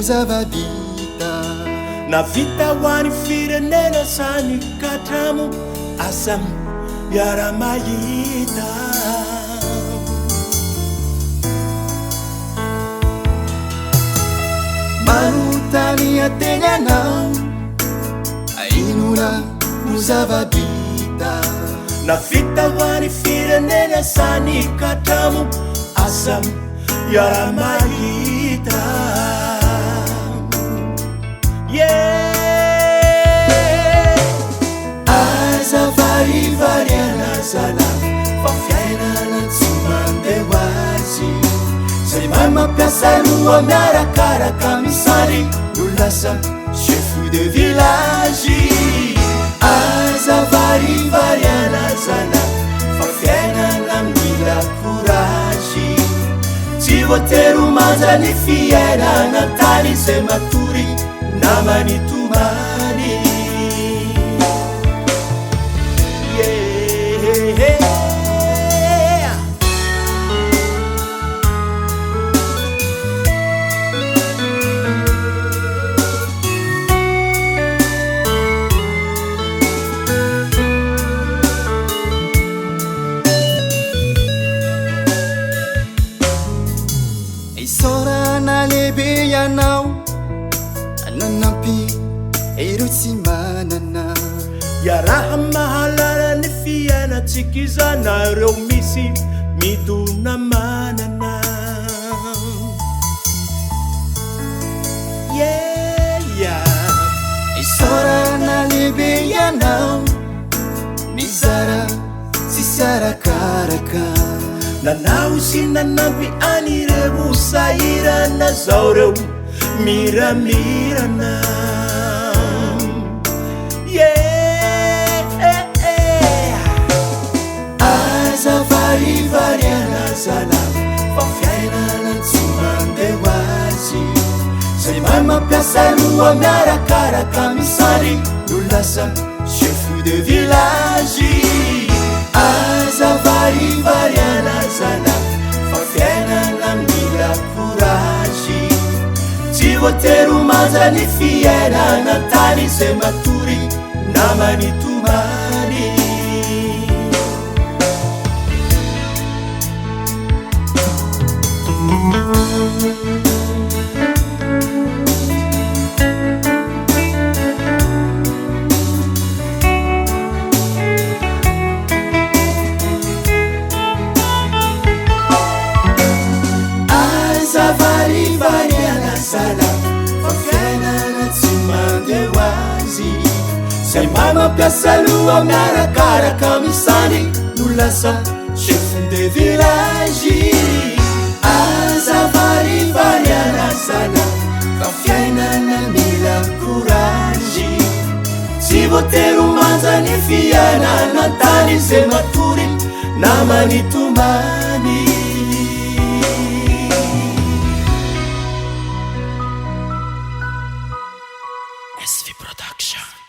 mozavabita navita hoany firenena sany katramo asa miara-mahita manotany atenanao ainona mozavabita navita hoany firenena sany katramo asa miara-mahita azavarivariana zala fa fiainana tsy mandeha hoazy zay mahay mampiasa loha miarakaraka misary no lasa chef de village azavarivariana zala fa fiainana mila courage tsy voatery manja ny fiainana tany zay matory namany tomany isorana lehibe ianao nanampy ireo tsy manana iaraha mahalala ny fiainatsika izana ireo misy midona manana isorana lehibe ianao mizara tsisy arakaraka nanao sy nanampy anireo sahirana zao reo miramirana azavarivariana zala fa fiainana tsy mandeha hoazy zay mahay mampiasa loha miarakaraka misary no lasa chef de village azavarivariana zala fa fiainana mila courage tsy voatery manja ny fiainana tany zay matory namany tomany azavarivariana zala fa fiainana tsy mandeha hoazy zay mahay mampiasa loha miarakaraka misany no lasa chef de village azavarivariana zala fa fiainana mila courage tsy voatery manja ny fiainana tany zay matory namany tomany SV Production.